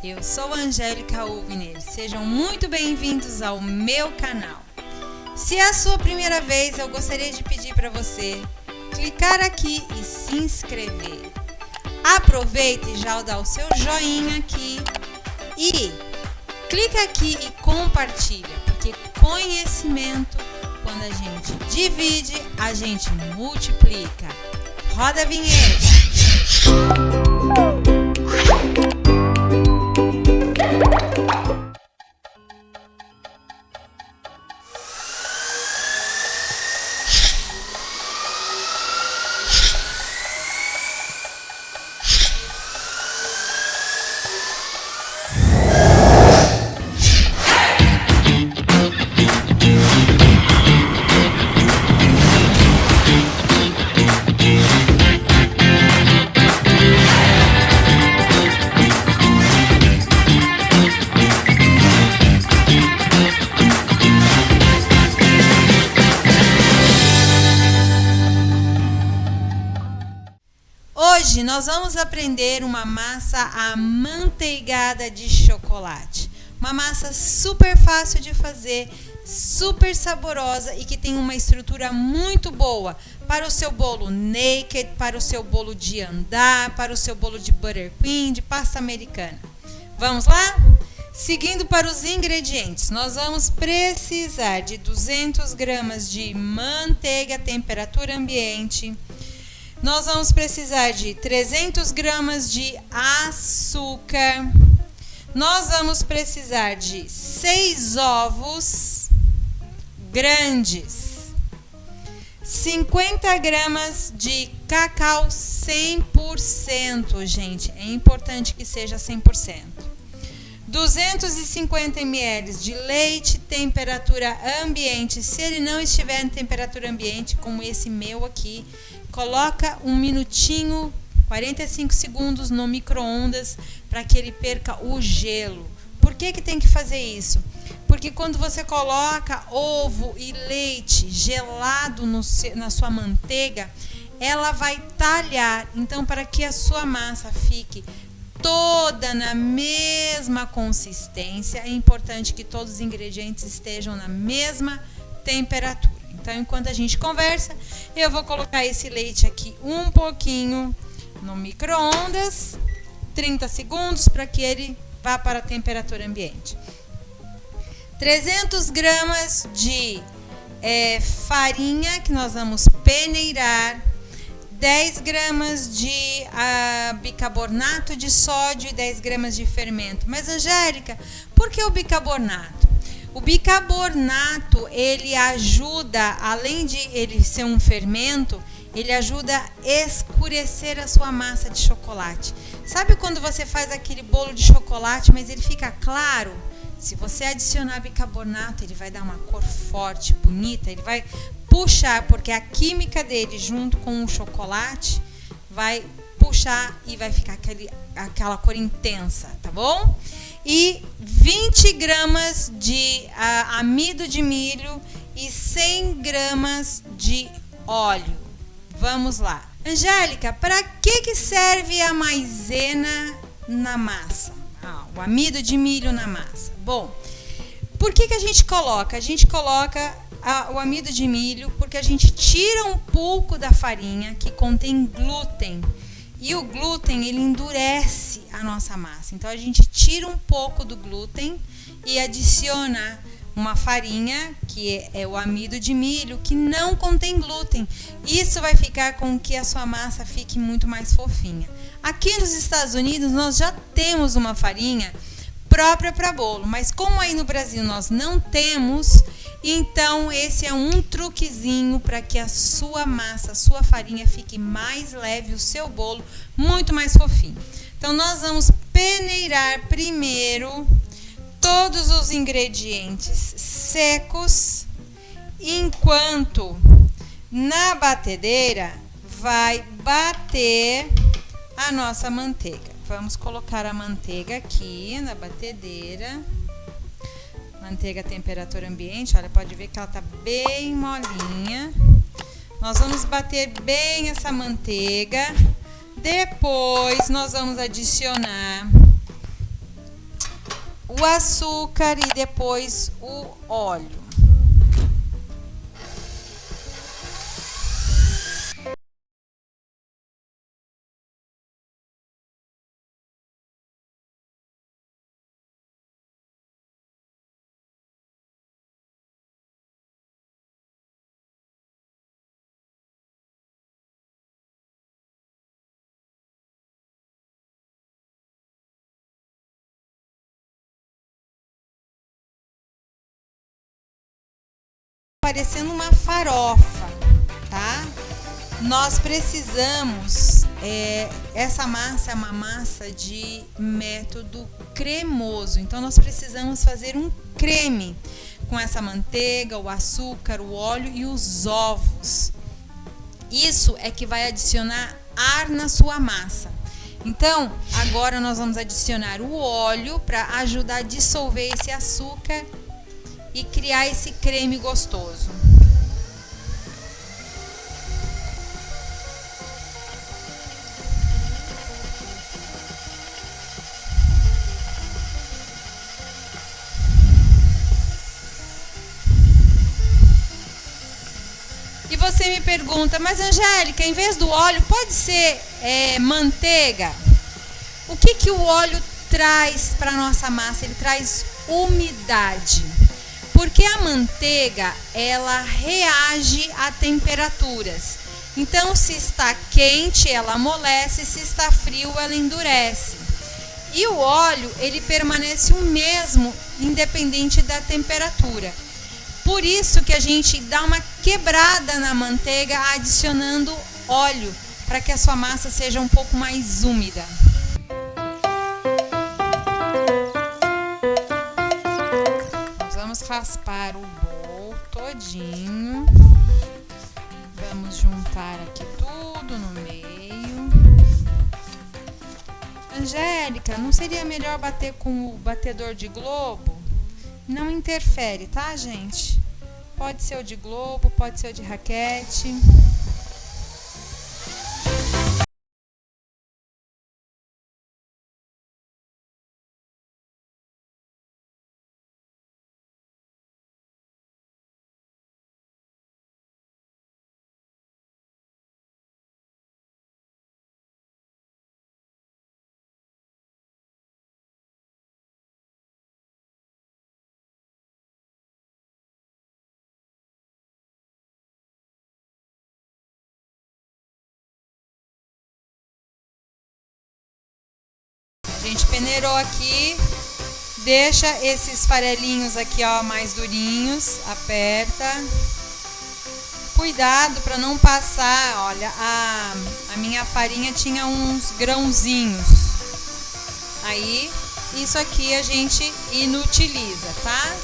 Eu sou Angélica Uvner, sejam muito bem-vindos ao meu canal. Se é a sua primeira vez, eu gostaria de pedir para você clicar aqui e se inscrever. Aproveite e já dá o seu joinha aqui e clica aqui e compartilha, porque conhecimento, quando a gente divide, a gente multiplica. Roda a vinheta! Hoje nós vamos aprender uma massa amanteigada de chocolate. Uma massa super fácil de fazer, super saborosa e que tem uma estrutura muito boa para o seu bolo naked, para o seu bolo de andar, para o seu bolo de buttercream, de pasta americana. Vamos lá? Seguindo para os ingredientes, nós vamos precisar de 200 gramas de manteiga a temperatura ambiente. Nós vamos precisar de 300 gramas de açúcar. Nós vamos precisar de 6 ovos grandes. 50 gramas de cacau 100%, gente. É importante que seja 100%. 250 ml de leite, temperatura ambiente. Se ele não estiver em temperatura ambiente, como esse meu aqui, coloca 1 minutinho, 45 segundos no micro-ondas para que ele perca o gelo. Por que tem que fazer isso? Porque quando você coloca ovo e leite gelado na sua manteiga, ela vai talhar. Então, para que a sua massa fique toda na mesma consistência, é importante que todos os ingredientes estejam na mesma temperatura. Então, enquanto a gente conversa, eu vou colocar esse leite aqui um pouquinho no micro-ondas, 30 segundos, para que ele vá para a temperatura ambiente. 300 gramas de farinha, que nós vamos peneirar. 10 gramas de bicarbonato de sódio e 10 gramas de fermento. Mas, Angélica, por que o bicarbonato? O bicarbonato, ele ajuda, além de ele ser um fermento, ele ajuda a escurecer a sua massa de chocolate. Sabe quando você faz aquele bolo de chocolate, mas ele fica claro? Se você adicionar bicarbonato, ele vai dar uma cor forte, bonita, ele vai puxar, porque a química dele junto com o chocolate vai puxar e vai ficar aquela cor intensa, tá bom? E 20 gramas de amido de milho e 100 gramas de óleo. Vamos lá. Angélica, para que serve a maisena na massa? O amido de milho na massa. Bom, por que a gente coloca? A gente coloca o amido de milho porque a gente tira um pouco da farinha que contém glúten. E o glúten, ele endurece a nossa massa. Então, a gente tira um pouco do glúten e adiciona uma farinha, que é o amido de milho, que não contém glúten. Isso vai ficar com que a sua massa fique muito mais fofinha. Aqui nos Estados Unidos, nós já temos uma farinha própria para bolo. Mas como aí no Brasil nós não temos, então esse é um truquezinho para que a sua massa, a sua farinha fique mais leve, o seu bolo muito mais fofinho. Então nós vamos peneirar primeiro todos os ingredientes secos, enquanto na batedeira vai bater a nossa manteiga. Vamos colocar a manteiga aqui na batedeira. Manteiga a temperatura ambiente, olha, pode ver que ela tá bem molinha. Nós vamos bater bem essa manteiga. Depois nós vamos adicionar o açúcar e depois o óleo. Parecendo uma farofa, tá? Nós precisamos, essa massa é uma massa de método cremoso, então nós precisamos fazer um creme com essa manteiga, o açúcar, o óleo e os ovos. Isso é que vai adicionar ar na sua massa. Então, agora nós vamos adicionar o óleo para ajudar a dissolver esse açúcar e criar esse creme gostoso. E você me pergunta, mas Angélica, em vez do óleo, pode ser manteiga? O que o óleo traz para a nossa massa? Ele traz umidade. Porque a manteiga, ela reage a temperaturas. Então, se está quente, ela amolece, se está frio, ela endurece. E o óleo, ele permanece o mesmo, independente da temperatura. Por isso que a gente dá uma quebrada na manteiga, adicionando óleo, para que a sua massa seja um pouco mais úmida. Raspar o bowl todinho. Vamos juntar aqui tudo no meio. Angélica, não seria melhor bater com o batedor de globo? Não interfere, tá, gente? Pode ser o de globo, pode ser o de raquete. A gente peneirou aqui, deixa esses farelinhos aqui, ó, mais durinhos, aperta. Cuidado para não passar, olha, a minha farinha tinha uns grãozinhos. Aí, isso aqui a gente inutiliza, tá?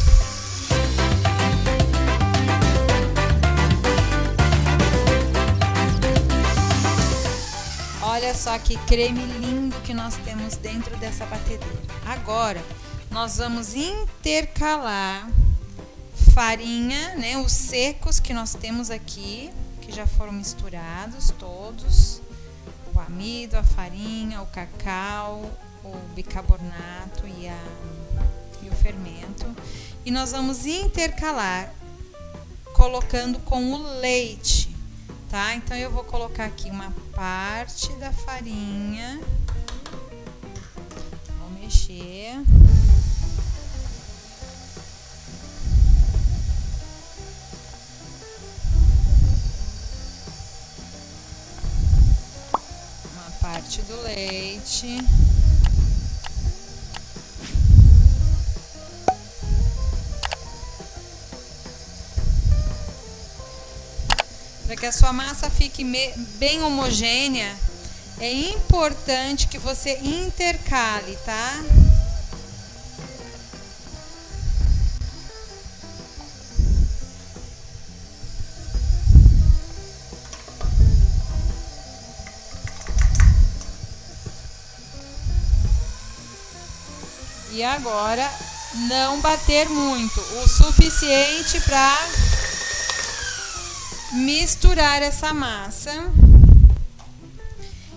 Olha só que creme lindo que nós temos dentro dessa batedeira. Agora, nós vamos intercalar farinha, né, os secos que nós temos aqui, que já foram misturados todos. O amido, a farinha, o cacau, o bicarbonato e o fermento. E nós vamos intercalar colocando com o leite. Tá? Então, eu vou colocar aqui uma parte da farinha. Vou mexer. Uma parte do leite. Para que a sua massa fique bem homogênea, é importante que você intercale, tá? E agora, não bater muito, o suficiente para misturar essa massa.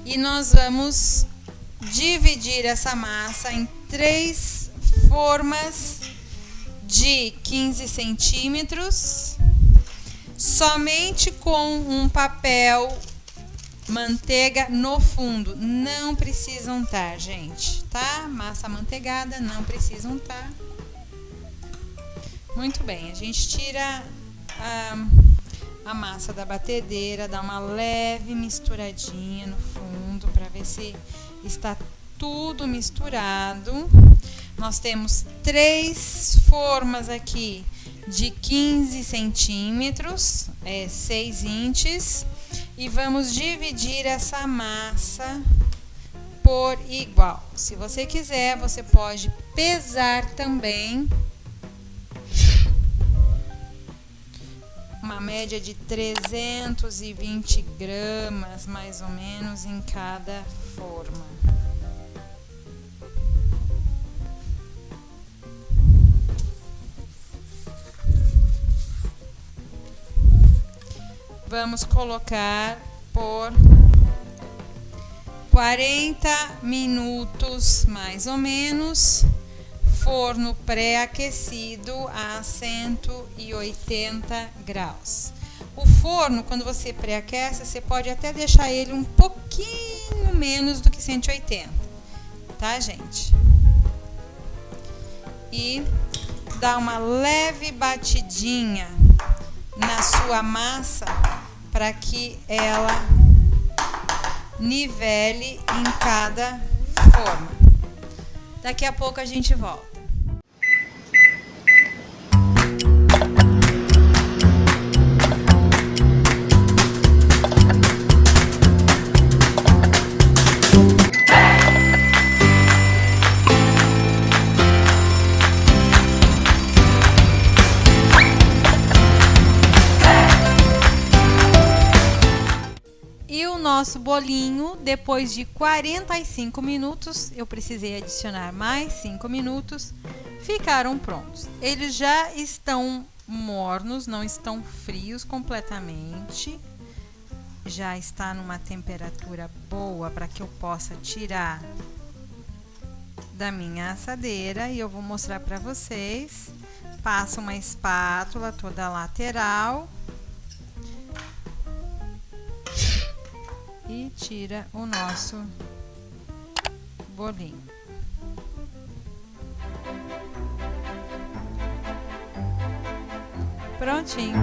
E nós vamos dividir essa massa em 3 formas de 15 centímetros, somente com um papel manteiga no fundo. Não precisa untar, gente, tá? Massa amanteigada, não precisa untar. Muito bem, a gente tira a massa da batedeira, dá uma leve misturadinha no fundo para ver se está tudo misturado. Nós temos 3 formas aqui de 15 centímetros, 6 inches, e vamos dividir essa massa por igual. Se você quiser, você pode pesar também. Uma média de 320 gramas, mais ou menos, em cada forma. Vamos colocar por 40 minutos, mais ou menos, forno pré-aquecido a 180 graus. O forno, quando você pré-aquece, você pode até deixar ele um pouquinho menos do que 180, tá, gente? E dá uma leve batidinha na sua massa para que ela nivele em cada forma. Daqui a pouco a gente volta. E o nosso bolinho, depois de 45 minutos, eu precisei adicionar mais 5 minutos, ficaram prontos. Eles já estão mornos, não estão frios completamente. Já está numa temperatura boa para que eu possa tirar da minha assadeira, e eu vou mostrar para vocês. Passa uma espátula toda lateral e tira o nosso bolinho. Prontinho.